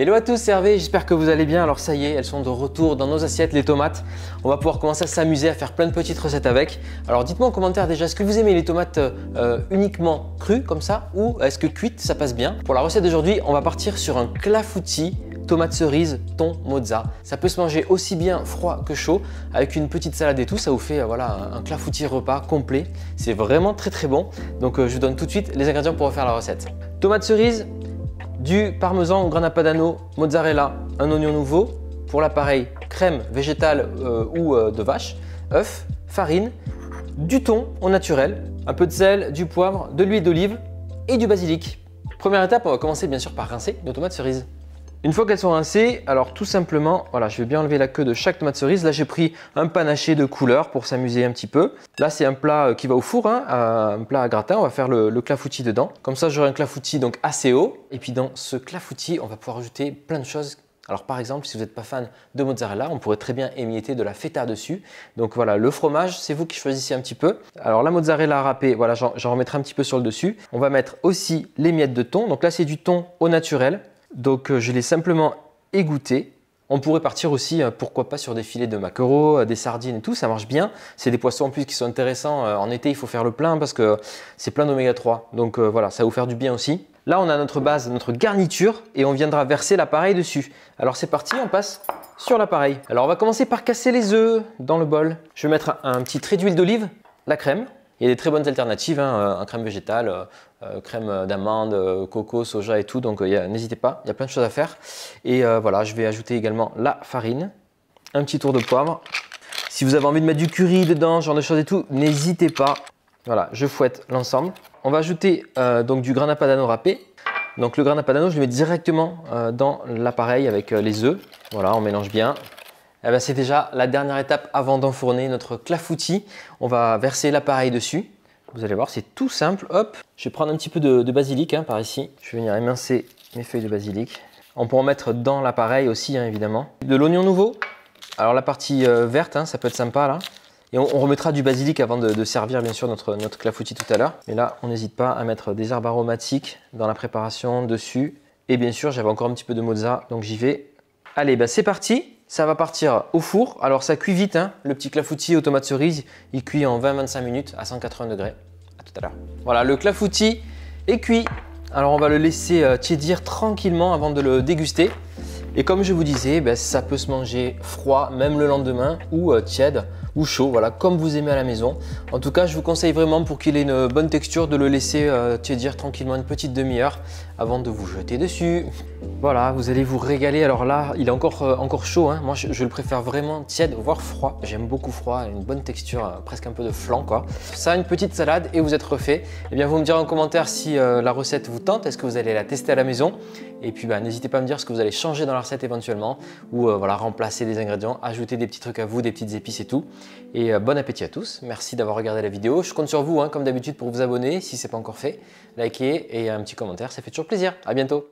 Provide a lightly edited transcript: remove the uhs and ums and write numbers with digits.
Hello à tous, c'est Hervé, j'espère que vous allez bien. Alors ça y est, elles sont de retour dans nos assiettes, les tomates. On va pouvoir commencer à s'amuser à faire plein de petites recettes avec. Alors dites-moi en commentaire déjà, est-ce que vous aimez les tomates uniquement crues comme ça ou est-ce que cuites ça passe bien? Pour la recette d'aujourd'hui, on va partir sur un clafoutis tomate cerise, thon, mozza. Ça peut se manger aussi bien froid que chaud avec une petite salade et tout. Ça vous fait voilà, un clafoutis repas complet. C'est vraiment très bon. Donc je vous donne tout de suite les ingrédients pour refaire la recette. Tomate cerise, du parmesan au grana padano, mozzarella, un oignon nouveau. Pour l'appareil, crème végétale ou de vache, œuf, farine, du thon au naturel, un peu de sel, du poivre, de l'huile d'olive et du basilic. Première étape, on va commencer bien sûr par rincer nos tomates cerises. Une fois qu'elles sont rincées, alors tout simplement, voilà, je vais bien enlever la queue de chaque tomate cerise. Là, j'ai pris un panaché de couleurs pour s'amuser un petit peu. Là, c'est un plat qui va au four, hein, un plat à gratin. On va faire le clafoutis dedans. Comme ça, j'aurai un clafoutis donc assez haut. Et puis dans ce clafoutis, on va pouvoir ajouter plein de choses. Alors par exemple, si vous n'êtes pas fan de mozzarella, on pourrait très bien émietter de la feta dessus. Donc voilà, le fromage, c'est vous qui choisissez un petit peu. Alors la mozzarella râpée, voilà, j'en remettrai un petit peu sur le dessus. On va mettre aussi les miettes de thon. Donc là, c'est du thon au naturel. Donc je l'ai simplement égoutté. On pourrait partir aussi, pourquoi pas, sur des filets de maquereau, des sardines et tout, ça marche bien. C'est des poissons en plus qui sont intéressants. En été, il faut faire le plein parce que c'est plein d'oméga 3. Donc voilà, ça va vous faire du bien aussi. Là, on a notre base, notre garniture et on viendra verser l'appareil dessus. Alors c'est parti, on passe sur l'appareil. Alors on va commencer par casser les œufs dans le bol. Je vais mettre un petit trait d'huile d'olive, la crème. Il y a des très bonnes alternatives, hein, en crème végétale, crème d'amande, coco, soja et tout. Donc n'hésitez pas, il y a plein de choses à faire. Et voilà, je vais ajouter également la farine, un petit tour de poivre. Si vous avez envie de mettre du curry dedans, ce genre de choses et tout, n'hésitez pas. Voilà, je fouette l'ensemble. On va ajouter donc du grana padano râpé. Donc le grana padano, je le mets directement dans l'appareil avec les œufs. Voilà, on mélange bien. Eh ben, c'est déjà la dernière étape avant d'enfourner notre clafoutis. On va verser l'appareil dessus. Vous allez voir, c'est tout simple. Hop, je vais prendre un petit peu de basilic hein, par ici. Je vais venir émincer mes feuilles de basilic. On peut en mettre dans l'appareil aussi, hein, évidemment. De l'oignon nouveau. Alors la partie verte, hein, ça peut être sympa là. Et on remettra du basilic avant de servir bien sûr notre clafoutis tout à l'heure. Mais là, on n'hésite pas à mettre des herbes aromatiques dans la préparation dessus. Et bien sûr, j'avais encore un petit peu de mozza, donc j'y vais. Allez, ben, c'est parti. Ça va partir au four. Alors ça cuit vite, hein. Le petit clafoutis aux tomates cerises, il cuit en 20-25 minutes à 180 degrés. À tout à l'heure. Voilà, le clafoutis est cuit. Alors on va le laisser tiédir tranquillement avant de le déguster. Et comme je vous disais, ben, ça peut se manger froid, même le lendemain, ou tiède, ou chaud, voilà, comme vous aimez à la maison. En tout cas, je vous conseille vraiment pour qu'il ait une bonne texture de le laisser tiédir tranquillement une petite demi-heure avant de vous jeter dessus. Voilà, vous allez vous régaler. Alors là, il est encore chaud, hein. Moi je le préfère vraiment tiède, voire froid. J'aime beaucoup froid, une bonne texture, presque un peu de flan quoi. Ça, une petite salade et vous êtes refait. Et bien vous me direz en commentaire si la recette vous tente, est-ce que vous allez la tester à la maison. Et puis n'hésitez pas à me dire ce que vous allez changer dans la recette éventuellement. Ou voilà, remplacer des ingrédients, ajouter des petits trucs à vous, des petites épices et tout. Et bon appétit à tous, merci d'avoir regardé la vidéo. Je compte sur vous, hein, comme d'habitude, pour vous abonner si ce n'est pas encore fait. Likez et un petit commentaire, ça fait toujours plaisir. À bientôt.